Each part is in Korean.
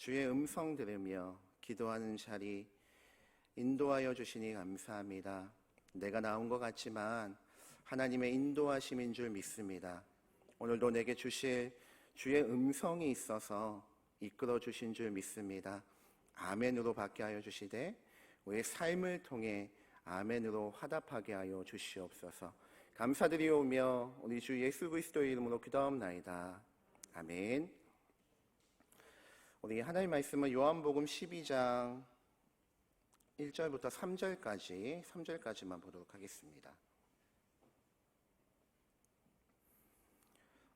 주의 음성 들으며 기도하는 자리 인도하여 주시니 감사합니다. 내가 나온 것 같지만 하나님의 인도하심인 줄 믿습니다. 오늘도 내게 주실 주의 음성이 있어서 이끌어 주신 줄 믿습니다. 아멘으로 받게 하여 주시되 우리의 삶을 통해 아멘으로 화답하게 하여 주시옵소서. 감사드리오며 우리 주 예수 그리스도의 이름으로 기도하옵나이다. 아멘. 우리 하나님 말씀은 요한복음 12장 1절부터 3절까지만 보도록 하겠습니다.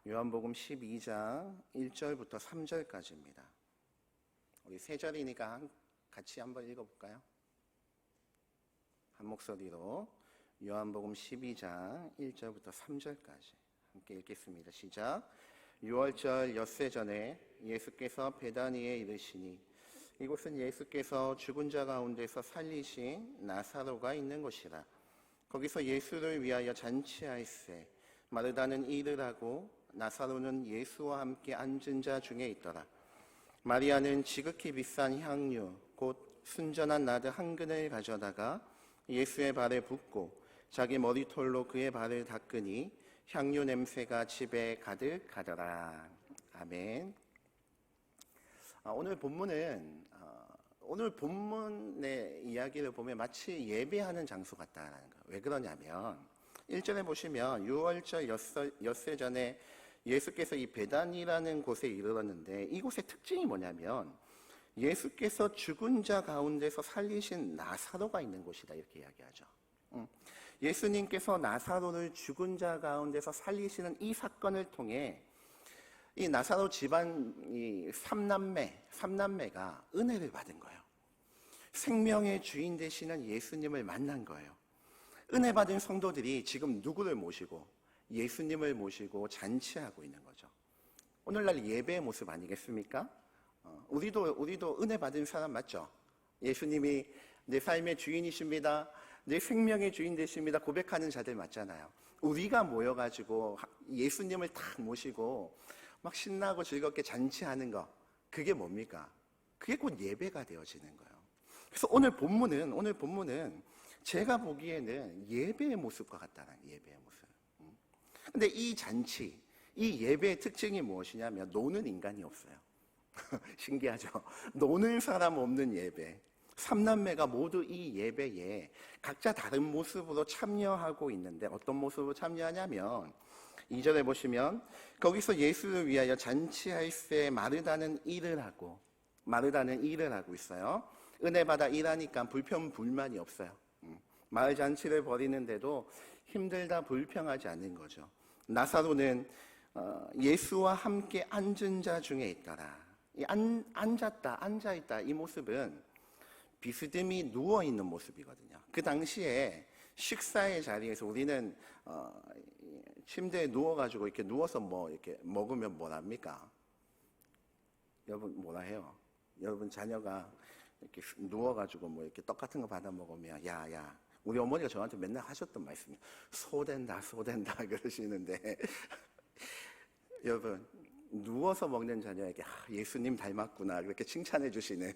요한복음 12장 1절부터 3절까지입니다. 우리 세 절이니까 같이 한번 읽어볼까요? 한 목소리로 요한복음 12장 1절부터 3절까지 함께 읽겠습니다. 시작. 6월절 엿새 전에 예수께서 베다니에 이르시니 이곳은 예수께서 죽은 자 가운데서 살리신 나사로가 있는 곳이라. 거기서 예수를 위하여 잔치하였으되 마르다는 일을 하고 나사로는 예수와 함께 앉은 자 중에 있더라. 마리아는 지극히 비싼 향유 곧 순전한 나드 한 근을 가져다가 예수의 발에 붓고 자기 머리털로 그의 발을 닦으니 향유 냄새가 집에 가득하더라. 아멘. 오늘 본문의 이야기를 보면 마치 예배하는 장소 같다는 거예요. 왜 그러냐면 1절에 보시면 6월절 엿새 전에 예수께서 이 베단이라는 곳에 이르렀는데 이곳의 특징이 뭐냐면 예수께서 죽은 자 가운데서 살리신 나사로가 있는 곳이다 이렇게 이야기하죠. 예수님께서 나사로를 죽은 자 가운데서 살리시는 이 사건을 통해 이 나사로 집안 이 삼남매가 은혜를 받은 거예요. 생명의 주인 되시는 예수님을 만난 거예요. 은혜 받은 성도들이 지금 누구를 모시고 예수님을 모시고 잔치하고 있는 거죠. 오늘날 예배의 모습 아니겠습니까? 우리도 은혜 받은 사람 맞죠? 예수님이 내 삶의 주인이십니다. 내 생명의 주인 되십니다. 고백하는 자들 맞잖아요. 우리가 모여가지고 예수님을 딱 모시고 막 신나고 즐겁게 잔치하는 거, 그게 뭡니까? 그게 곧 예배가 되어지는 거예요. 그래서 오늘 본문은 제가 보기에는 예배의 모습과 같다는 예배의 모습. 근데 이 잔치, 이 예배의 특징이 무엇이냐면 노는 인간이 없어요. 신기하죠? 노는 사람 없는 예배. 삼남매가 모두 이 예배에 각자 다른 모습으로 참여하고 있는데 어떤 모습으로 참여하냐면 2절에 보시면 거기서 예수를 위하여 잔치할새 마르다는 일을 하고 있어요. 은혜 받아 일하니까 불만이 없어요. 마을 잔치를 벌이는데도 힘들다 불평하지 않는 거죠. 나사로는 예수와 함께 앉은 자 중에 있더라. 앉아있다 이 모습은 비스듬히 누워있는 모습이거든요. 그 당시에 식사의 자리에서 우리는 침대에 누워가지고 이렇게 누워서 이렇게 먹으면 뭐랍니까? 여러분 뭐라 해요? 여러분 자녀가 이렇게 누워가지고 이렇게 떡 같은 거 받아 먹으면 야 우리 어머니가 저한테 맨날 하셨던 말씀이 소된다 그러시는데 여러분 누워서 먹는 자녀에게 예수님 닮았구나 그렇게 칭찬해 주시는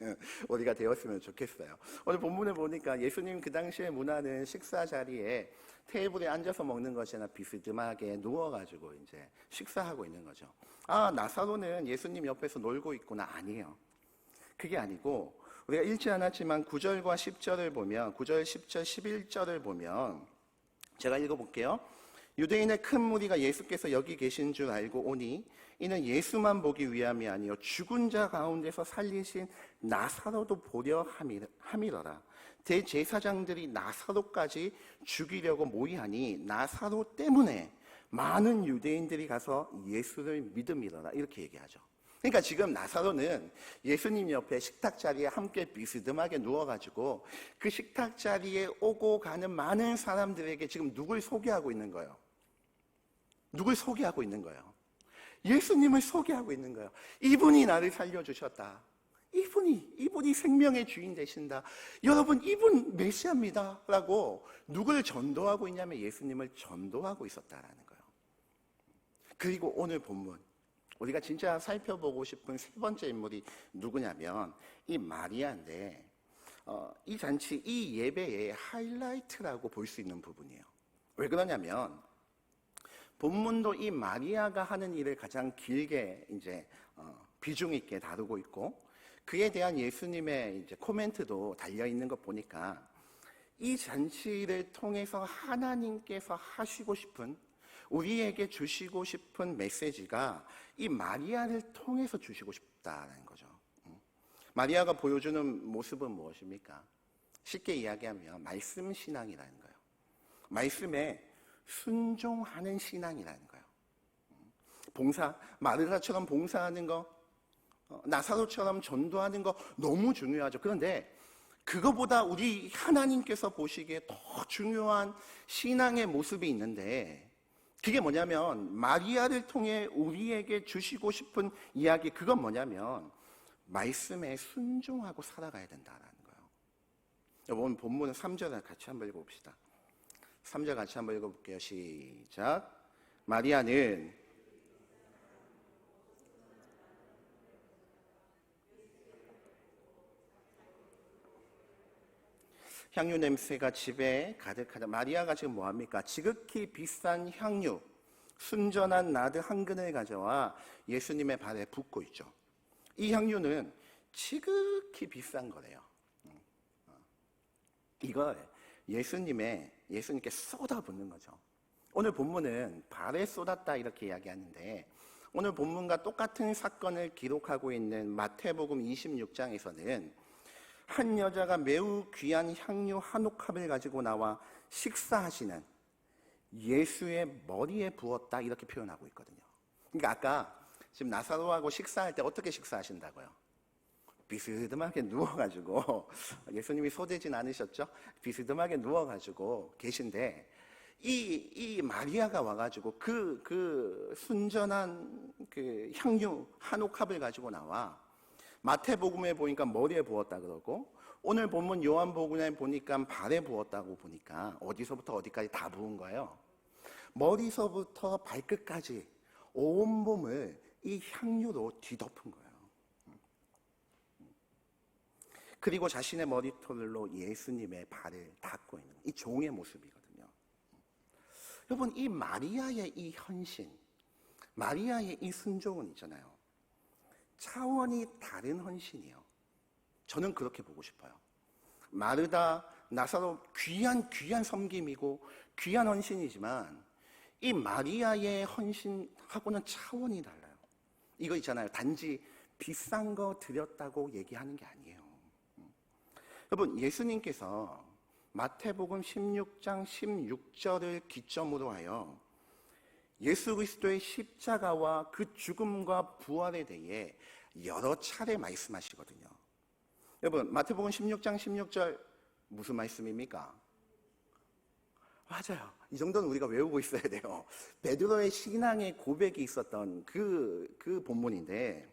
우리가 되었으면 좋겠어요. 오늘 본문을 보니까 예수님 그 당시의 문화는 식사 자리에 테이블에 앉아서 먹는 것이 아니라 비스듬하게 누워가지고 이제 식사하고 있는 거죠. 나사로는 예수님 옆에서 놀고 있구나. 아니에요. 그게 아니고 우리가 읽지 않았지만 9절과 10절을 보면 9절, 10절, 11절을 보면 제가 읽어볼게요. 유대인의 큰 무리가 예수께서 여기 계신 줄 알고 오니 이는 예수만 보기 위함이 아니요 죽은 자 가운데서 살리신 나사로도 보려 함이러라. 대제사장들이 나사로까지 죽이려고 모이하니 나사로 때문에 많은 유대인들이 가서 예수를 믿음이러라 이렇게 얘기하죠. 그러니까 지금 나사로는 예수님 옆에 식탁 자리에 함께 비스듬하게 누워가지고 그 식탁 자리에 오고 가는 많은 사람들에게 지금 누굴 소개하고 있는 거예요? 누굴 소개하고 있는 거예요? 예수님을 소개하고 있는 거예요. 이분이 나를 살려주셨다. 이분이 생명의 주인 되신다. 여러분, 이분 메시아입니다. 라고 누굴 전도하고 있냐면 예수님을 전도하고 있었다라는 거예요. 그리고 오늘 우리가 진짜 살펴보고 싶은 세 번째 인물이 누구냐면 이 마리아인데, 이 잔치, 이 예배의 하이라이트라고 볼 수 있는 부분이에요. 왜 그러냐면 본문도 이 마리아가 하는 일을 가장 길게 이제 비중 있게 다루고 있고, 그에 대한 예수님의 이제 코멘트도 달려 있는 것 보니까 이 잔치를 통해서 하나님께서 하시고 싶은, 우리에게 주시고 싶은 메시지가 이 마리아를 통해서 주시고 싶다는 거죠. 마리아가 보여주는 모습은 무엇입니까? 쉽게 이야기하면 말씀 신앙이라는 거예요. 말씀에 순종하는 신앙이라는 거예요. 봉사, 마르다처럼 봉사하는 거, 나사로처럼 전도하는 거 너무 중요하죠. 그런데 그거보다 우리 하나님께서 보시기에 더 중요한 신앙의 모습이 있는데, 그게 뭐냐면 마리아를 통해 우리에게 주시고 싶은 이야기, 그건 뭐냐면 말씀에 순종하고 살아가야 된다는 거예요. 오늘 본문 3절을 같이 한번 읽어봅시다. 3절 같이 한번 읽어볼게요. 시작. 마리아는 향유 냄새가 집에 가득하다. 마리아가 지금 뭐합니까? 지극히 비싼 향유, 순전한 나드 한 근을 가져와 예수님의 발에 붓고 있죠. 이 향유는 지극히 비싼 거래요. 이걸 예수님께 쏟아붓는 거죠. 오늘 본문은 발에 쏟았다 이렇게 이야기하는데, 오늘 본문과 똑같은 사건을 기록하고 있는 마태복음 26장에서는 한 여자가 매우 귀한 향유 한 옥합을 가지고 나와 식사하시는 예수의 머리에 부었다 이렇게 표현하고 있거든요. 그러니까 아까 지금 나사로하고 식사할 때 어떻게 식사하신다고요? 비스듬하게 누워가지고, 예수님이 소되진 않으셨죠? 비스듬하게 누워가지고 계신데, 이 마리아가 와가지고 그 순전한 그 향유 한 옥합을 가지고 나와 마태복음에 보니까 머리에 부었다 그러고, 오늘 본문 요한복음에 보니까 발에 부었다고 보니까 어디서부터 어디까지 다 부은 거예요. 머리서부터 발끝까지 온몸을 이 향유로 뒤덮은 거예요. 그리고 자신의 머리털로 예수님의 발을 닦고 있는 이 종의 모습이거든요. 여러분, 이 마리아의 이 헌신, 마리아의 이 순종은 있잖아요, 차원이 다른 헌신이에요. 저는 그렇게 보고 싶어요. 마르다, 나사로 귀한 섬김이고 귀한 헌신이지만 이 마리아의 헌신하고는 차원이 달라요. 이거 있잖아요, 단지 비싼 거 드렸다고 얘기하는 게 아니에요. 여러분, 예수님께서 마태복음 16장 16절을 기점으로 하여 예수 그리스도의 십자가와 그 죽음과 부활에 대해 여러 차례 말씀하시거든요. 여러분, 마태복음 16장 16절 무슨 말씀입니까? 맞아요. 이 정도는 우리가 외우고 있어야 돼요. 베드로의 신앙의 고백이 있었던 그 본문인데,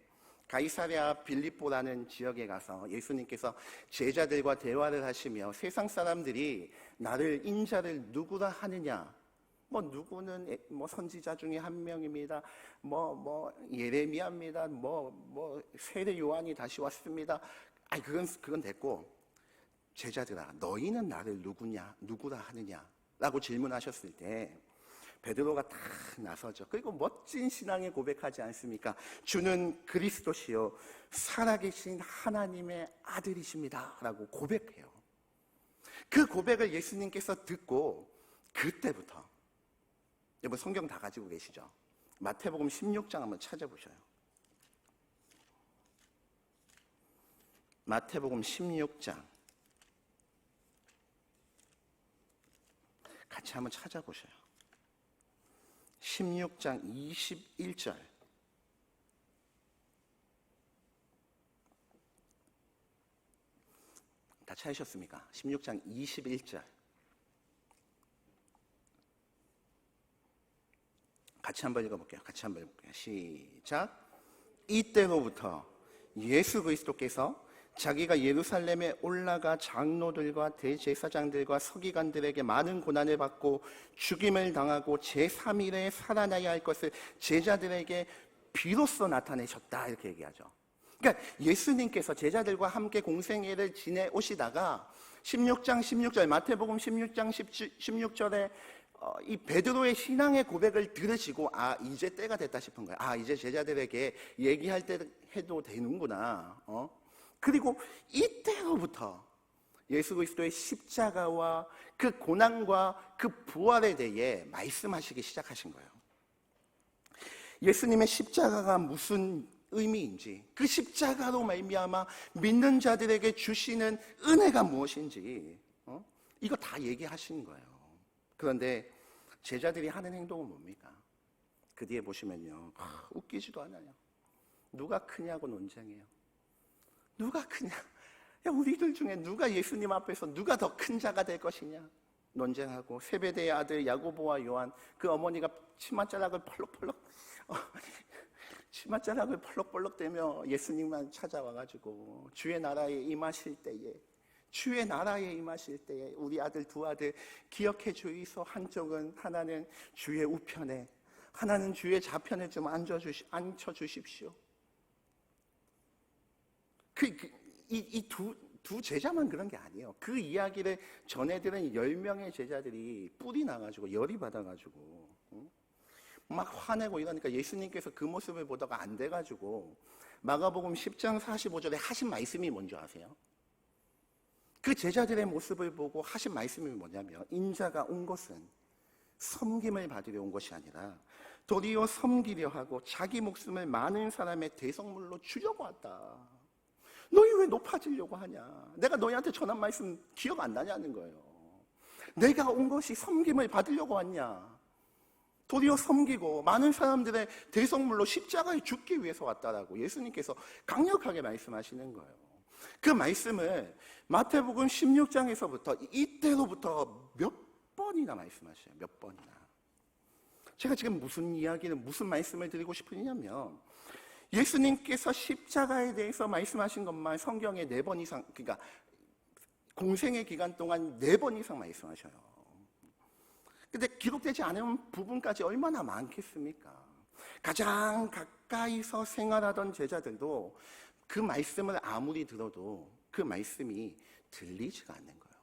가이사랴 빌립보라는 지역에 가서 예수님께서 제자들과 대화를 하시며 세상 사람들이 나를 인자를 누구라 하느냐, 누구는 선지자 중에 한 명입니다. 예레미야입니다. 세례 요한이 다시 왔습니다. 아니, 그건 됐고, 제자들아, 너희는 나를 누구라 하느냐라고 질문하셨을 때 베드로가 다 나서죠. 그리고 멋진 신앙의 고백하지 않습니까? 주는 그리스도시요 살아계신 하나님의 아들이십니다 라고 고백해요. 그 고백을 예수님께서 듣고 그때부터, 여러분 성경 다 가지고 계시죠? 마태복음 16장 한번 찾아보셔요. 마태복음 16장 같이 한번 찾아보셔요. 16장 21절. 다 찾으셨습니까? 16장 21절. 같이 한번 읽어볼게요. 시작. 이때로부터 예수 그리스도께서 자기가 예루살렘에 올라가 장로들과 대제사장들과 서기관들에게 많은 고난을 받고 죽임을 당하고 제3일에 살아나야 할 것을 제자들에게 비로소 나타내셨다 이렇게 얘기하죠. 그러니까 예수님께서 제자들과 함께 공생애를 지내오시다가 16장 16절 마태복음 16장 16절에 이 베드로의 신앙의 고백을 들으시고 이제 때가 됐다 싶은 거예요. 이제 제자들에게 얘기할 때 해도 되는구나. 그리고 이때로부터 예수 그리스도의 십자가와 그 고난과 그 부활에 대해 말씀하시기 시작하신 거예요. 예수님의 십자가가 무슨 의미인지, 그 십자가로 말미암아 믿는 자들에게 주시는 은혜가 무엇인지 이거 다 얘기하신 거예요. 그런데 제자들이 하는 행동은 뭡니까? 그 뒤에 보시면요, 웃기지도 않아요. 누가 크냐고 논쟁해요. 누가 크냐? 야, 우리들 중에 누가 예수님 앞에서 누가 더 큰 자가 될 것이냐? 논쟁하고, 세베대의 아들 야고보와 요한, 그 어머니가 치맛자락을 펄럭펄럭대며 예수님만 찾아와가지고 주의 나라에 임하실 때에 우리 아들 두 아들 기억해 주이소. 하나는 주의 우편에, 하나는 주의 좌편에 좀 앉혀주십시오. 이 두 제자만 그런 게 아니에요. 그 이야기를 전해들은 10명의 제자들이 뿔이 나가지고 열이 받아가지고 막 화내고 이러니까 예수님께서 그 모습을 보다가 안 돼가지고 마가복음 10장 45절에 하신 말씀이 뭔지 아세요? 그 제자들의 모습을 보고 하신 말씀이 뭐냐면, 인자가 온 것은 섬김을 받으려 온 것이 아니라 도리어 섬기려 하고 자기 목숨을 많은 사람의 대성물로 주려고 왔다. 너희 왜 높아지려고 하냐? 내가 너희한테 전한 말씀 기억 안 나냐는 거예요. 내가 온 것이 섬김을 받으려고 왔냐? 도리어 섬기고 많은 사람들의 대성물로 십자가에 죽기 위해서 왔다라고 예수님께서 강력하게 말씀하시는 거예요. 그 말씀을 마태복음 16장에서부터 이때로부터 몇 번이나 말씀하셔요. 몇 번이나. 제가 지금 무슨 말씀을 드리고 싶으냐면, 예수님께서 십자가에 대해서 말씀하신 것만 성경에 4번 이상, 그러니까 공생의 기간 동안 4번 이상 말씀하셔요. 근데 기록되지 않은 부분까지 얼마나 많겠습니까? 가장 가까이서 생활하던 제자들도 그 말씀을 아무리 들어도 그 말씀이 들리지가 않는 거예요.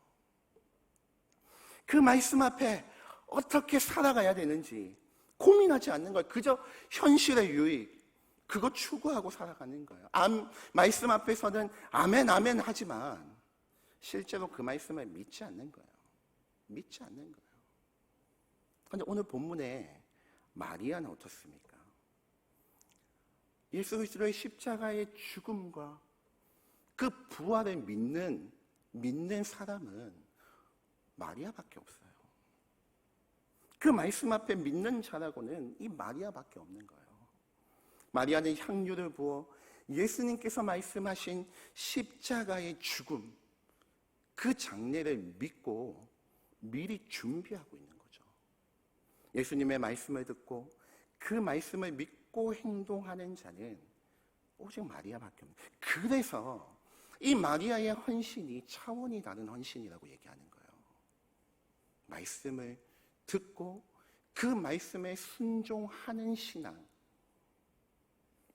그 말씀 앞에 어떻게 살아가야 되는지 고민하지 않는 거예요. 그저 현실의 유익, 그거 추구하고 살아가는 거예요. 말씀 앞에서는 아멘 아멘 하지만 실제로 그 말씀을 믿지 않는 거예요. 믿지 않는 거예요. 그런데 오늘 본문에 마리아는 어떻습니까? 예수 그리스도의 십자가의 죽음과 그 부활을 믿는 사람은 마리아밖에 없어요. 그 말씀 앞에 믿는 자라고는 이 마리아밖에 없는 거예요. 마리아는 향유를 부어 예수님께서 말씀하신 십자가의 죽음, 그 장례를 믿고 미리 준비하고 있는 거죠. 예수님의 말씀을 듣고 그 말씀을 믿고 행동하는 자는 오직 마리아밖에 없는 거예요. 그래서 이 마리아의 헌신이 차원이 다른 헌신이라고 얘기하는 거예요. 말씀을 듣고 그 말씀에 순종하는 신앙.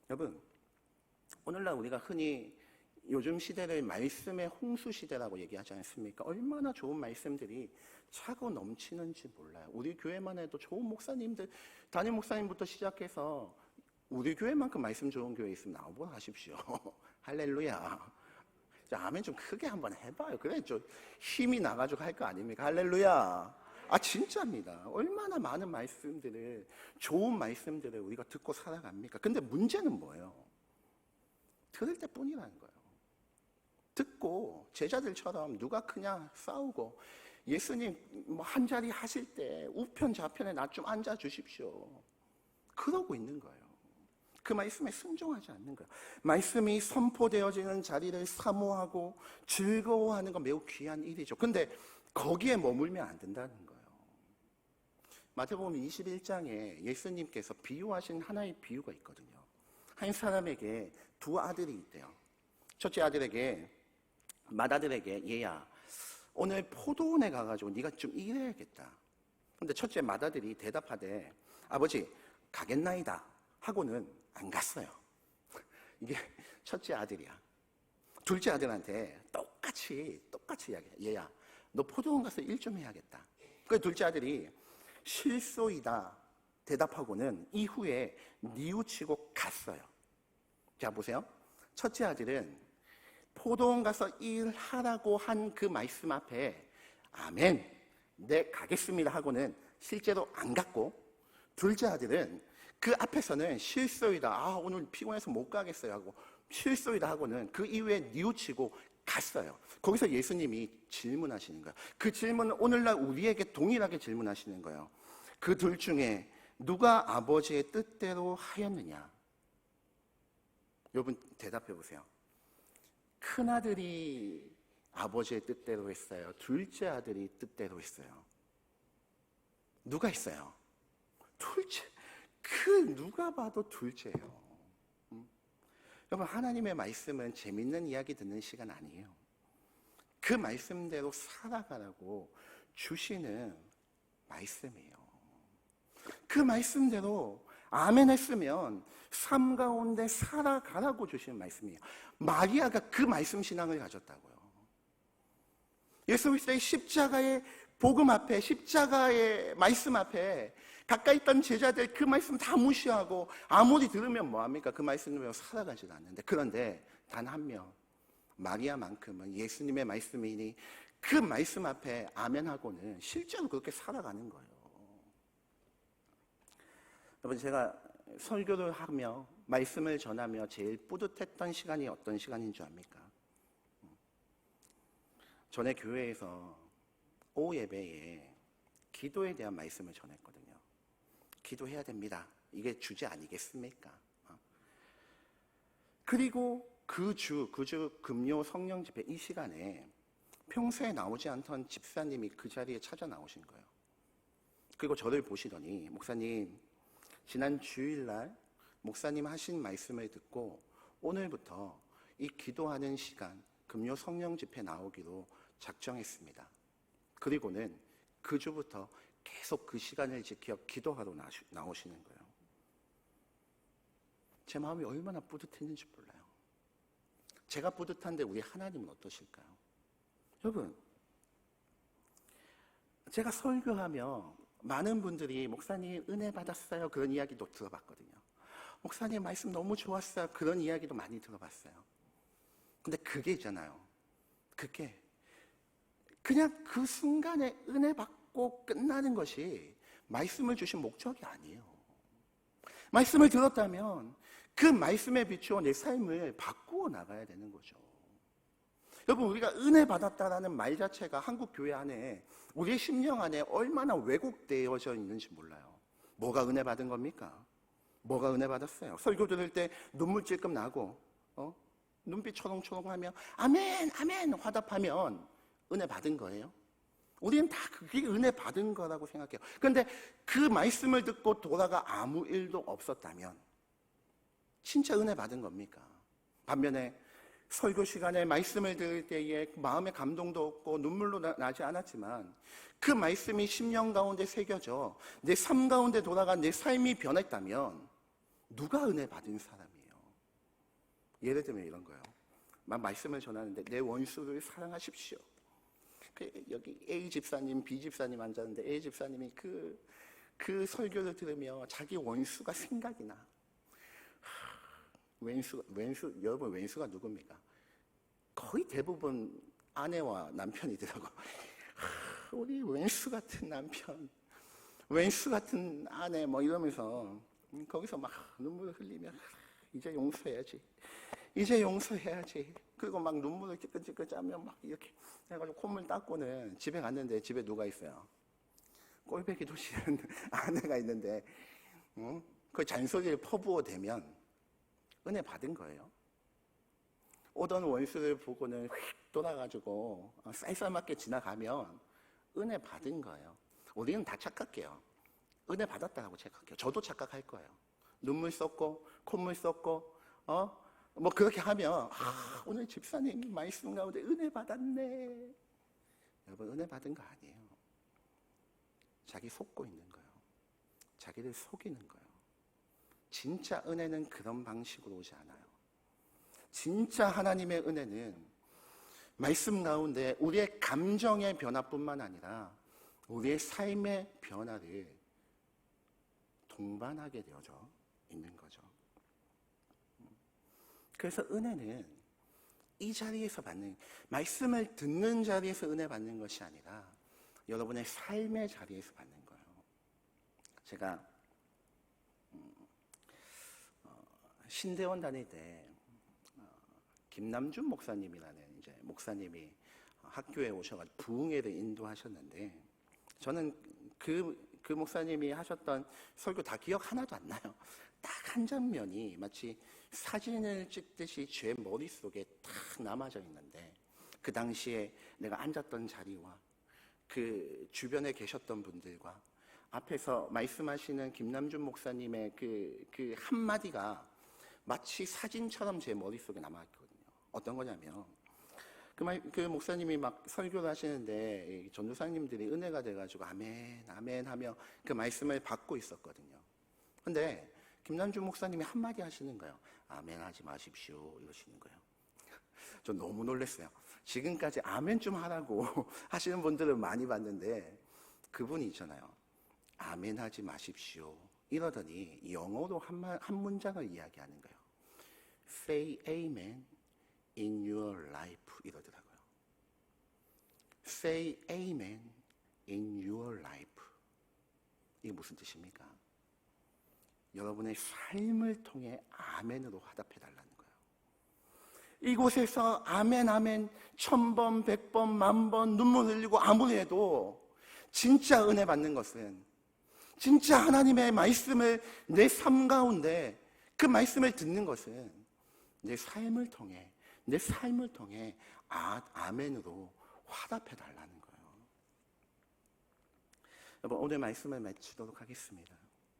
여러분, 오늘날 우리가 흔히 요즘 시대를 말씀의 홍수 시대라고 얘기하지 않습니까? 얼마나 좋은 말씀들이 차고 넘치는지 몰라요. 우리 교회만 해도 좋은 목사님들, 담임 목사님부터 시작해서 우리 교회만큼 말씀 좋은 교회 있으면 나오고 하십시오. 할렐루야. 자, 아멘 좀 크게 한번 해봐요. 그래 좀 힘이 나가지고 할 거 아닙니까? 할렐루야. 진짜입니다. 얼마나 많은 말씀들을, 좋은 말씀들을 우리가 듣고 살아갑니까? 근데 문제는 뭐예요? 들을 때뿐이라는 거예요. 듣고 제자들처럼 누가 크냐 싸우고, 예수님 한 자리 하실 때 우편 좌편에 나 좀 앉아 주십시오, 그러고 있는 거예요. 그 말씀에 순종하지 않는 거예요. 말씀이 선포되어지는 자리를 사모하고 즐거워하는 건 매우 귀한 일이죠. 근데 거기에 머물면 안 된다는 거예요. 마태복음 21장에 예수님께서 비유하신 하나의 비유가 있거든요. 한 사람에게 2 아들이 있대요. 첫째 아들에게, 맏아들에게, 얘야 오늘 포도원에 가가지고 네가 좀 일해야겠다. 근데 첫째 맏아들이 대답하되, 아버지 가겠나이다 하고는 안 갔어요. 이게 첫째 아들이야. 둘째 아들한테 똑같이 이야기해. 얘야, 너 포도원 가서 일 좀 해야겠다. 그 둘째 아들이 실소이다 대답하고는 이후에 뉘우치고 갔어요. 자, 보세요. 첫째 아들은 포도원 가서 일하라고 한 그 말씀 앞에 아멘, 네 가겠습니다 하고는 실제로 안 갔고, 둘째 아들은 그 앞에서는 실소이다, 오늘 피곤해서 못 가겠어요 하고 실소이다 하고는 그 이후에 뉘우치고 갔어요. 거기서 예수님이 질문하시는 거예요. 그 질문은 오늘날 우리에게 동일하게 질문하시는 거예요. 그 둘 중에 누가 아버지의 뜻대로 하였느냐? 여러분 대답해 보세요. 큰아들이 아버지의 뜻대로 했어요? 둘째 아들이 뜻대로 했어요? 누가 했어요? 둘째. 누가 봐도 둘째예요. 여러분, 하나님의 말씀은 재밌는 이야기 듣는 시간 아니에요. 그 말씀대로 살아가라고 주시는 말씀이에요. 그 말씀대로 아멘 했으면 삶 가운데 살아가라고 주시는 말씀이에요. 마리아가 그 말씀 신앙을 가졌다고요. 예수 그리스도의 십자가의 복음 앞에, 십자가의 말씀 앞에 가까이 있던 제자들 그 말씀 다 무시하고 아무리 들으면 뭐합니까? 그 말씀 들으면 살아가지도 않는데, 그런데 단 한 명, 마리아만큼은 예수님의 말씀이니 그 말씀 앞에 아멘하고는 실제로 그렇게 살아가는 거예요. 여러분, 제가 설교를 하며 말씀을 전하며 제일 뿌듯했던 시간이 어떤 시간인 줄 압니까? 전에 교회에서 오후 예배에 기도에 대한 말씀을 전했거든요. 기도해야 됩니다. 이게 주제 아니겠습니까? 그리고 그 주 금요 성령 집회 이 시간에 평소에 나오지 않던 집사님이 그 자리에 찾아 나오신 거예요. 그리고 저를 보시더니, 목사님, 지난 주일날 목사님 하신 말씀을 듣고 오늘부터 이 기도하는 시간 금요 성령 집회 나오기로 작정했습니다. 그리고는 그 주부터 계속 그 시간을 지켜 기도하러 나오시는 거예요. 제 마음이 얼마나 뿌듯했는지 몰라요. 제가 뿌듯한데 우리 하나님은 어떠실까요? 여러분, 제가 설교하며 많은 분들이 목사님 은혜 받았어요, 그런 이야기도 들어봤거든요. 목사님 말씀 너무 좋았어요, 그런 이야기도 많이 들어봤어요. 근데 그게 있잖아요. 그게 그냥 그 순간에 은혜 받고 끝나는 것이 말씀을 주신 목적이 아니에요. 말씀을 들었다면 그 말씀에 비추어 내 삶을 바꾸어 나가야 되는 거죠. 여러분, 우리가 은혜 받았다라는 말 자체가 한국 교회 안에, 우리의 심령 안에 얼마나 왜곡되어져 있는지 몰라요. 뭐가 은혜 받은 겁니까? 뭐가 은혜 받았어요? 설교 들을 때 눈물 찔끔 나고 눈빛 초롱초롱하며 아멘 아멘 화답하면 은혜 받은 거예요? 우리는 다 그게 은혜 받은 거라고 생각해요. 그런데 그 말씀을 듣고 돌아가 아무 일도 없었다면 진짜 은혜 받은 겁니까? 반면에 설교 시간에 말씀을 들을 때에 마음의 감동도 없고 눈물로 나지 않았지만 그 말씀이 심령 가운데 새겨져 내 삶 가운데 돌아가 내 삶이 변했다면 누가 은혜 받은 사람이에요? 예를 들면 이런 거예요. 말씀을 전하는데 내 원수를 사랑하십시오. 여기 A 집사님, B 집사님 앉았는데 A 집사님이 그 설교를 들으며 자기 원수가 생각이 나. 여러분, 왼수가 누굽니까? 거의 대부분 아내와 남편이더라고. 우리 왼수 같은 남편, 왼수 같은 아내, 이러면서 거기서 막 눈물을 흘리며 이제 용서해야지. 이제 용서해야지. 그리고 막 눈물을 찌끈찌끈 짜면 막 이렇게 해가지고 콧물 닦고는 집에 갔는데 집에 누가 있어요? 꼴배기도 싫은 아내가 있는데, 그 잔소리를 퍼부어 대면 은혜 받은 거예요. 오던 원수를 보고는 휙 돌아가지고 쌀쌀맞게 지나가면 은혜 받은 거예요. 우리는 다 착각해요. 은혜 받았다고 착각해요. 저도 착각할 거예요. 눈물 쏟고 콧물 쏟고 그렇게 하면 오늘 집사님 말씀 가운데 은혜 받았네. 여러분, 은혜 받은 거 아니에요. 자기 속고 있는 거예요. 자기를 속이는 거예요. 진짜 은혜는 그런 방식으로 오지 않아요. 진짜 하나님의 은혜는 말씀 가운데 우리의 감정의 변화뿐만 아니라 우리의 삶의 변화를 동반하게 되어져 있는 거죠. 그래서 은혜는 이 자리에서 받는, 말씀을 듣는 자리에서 은혜 받는 것이 아니라 여러분의 삶의 자리에서 받는 거예요. 제가 신대원 다닐 때 김남준 목사님이라는 이제 목사님이 학교에 오셔가지고 부흥회를 인도하셨는데, 저는 그 목사님이 하셨던 설교 다 기억 하나도 안 나요. 딱 한 장면이 마치 사진을 찍듯이 제 머릿속에 딱 남아져 있는데, 그 당시에 내가 앉았던 자리와 그 주변에 계셨던 분들과 앞에서 말씀하시는 김남준 목사님의 그 한마디가 마치 사진처럼 제 머릿속에 남아있거든요. 어떤 거냐면, 그 목사님이 막 설교를 하시는데 전도사님들이 은혜가 돼가지고 아멘 아멘 하며 그 말씀을 받고 있었거든요. 근데 김남준 목사님이 한마디 하시는 거예요. 아멘 하지 마십시오 이러시는 거예요. 저 너무 놀랐어요. 지금까지 아멘 좀 하라고 하시는 분들은 많이 봤는데, 그분이 있잖아요, 아멘 하지 마십시오 이러더니 영어로 한 문장을 이야기하는 거예요. Say amen in your life 이러더라고요. Say amen in your life. 이게 무슨 뜻입니까? 여러분의 삶을 통해 아멘으로 화답해달라는 거예요. 이곳에서 아멘 아멘 1000번 100번 10,000번 눈물 흘리고 아무리 해도 진짜 은혜 받는 것은, 진짜 하나님의 말씀을 내 삶 가운데 그 말씀을 듣는 것은 내 삶을 통해 아멘으로 화답해달라는 거예요. 여러분, 오늘 말씀을 마치도록 하겠습니다.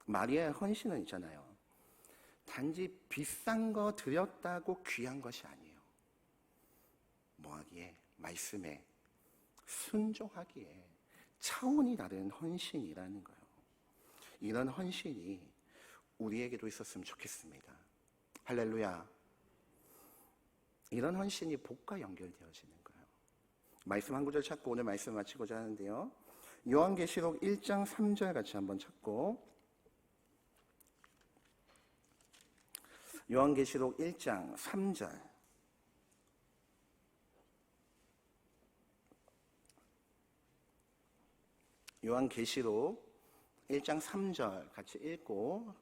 마리아의 헌신은 있잖아요, 단지 비싼 거 드렸다고 귀한 것이 아니에요. 뭐하기에? 말씀에 순종하기에 차원이 다른 헌신이라는 거예요. 이런 헌신이 우리에게도 있었으면 좋겠습니다. 할렐루야. 이런 헌신이 복과 연결되어지는 거예요. 말씀 한 구절 찾고 오늘 말씀 마치고자 하는데요, 요한계시록 1장 3절 같이 한번 찾고, 요한계시록 1장 3절. 요한계시록 1장 3절 같이 읽고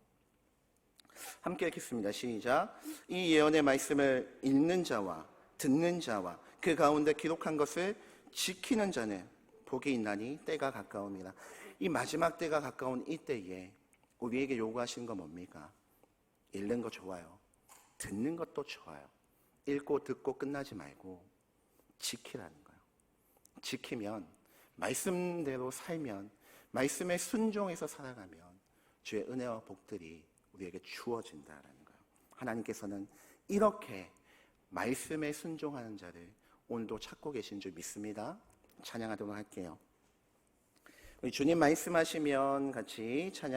함께 읽겠습니다. 시작. 이 예언의 말씀을 읽는 자와 듣는 자와 그 가운데 기록한 것을 지키는 자는 복이 있나니 때가 가까움이라. 이 마지막 때가 가까운 이 때에 우리에게 요구하시는 건 뭡니까? 읽는 거 좋아요. 듣는 것도 좋아요. 읽고 듣고 끝나지 말고 지키라는 거예요. 지키면, 말씀대로 살면, 말씀에 순종해서 살아가면 주의 은혜와 복들이 우리에게 주어진다라는 거예요. 하나님께서는 이렇게 말씀에 순종하는 자를 오늘도 찾고 계신 줄 믿습니다. 찬양하도록 할게요. 우리 주님 말씀하시면 같이 찬양.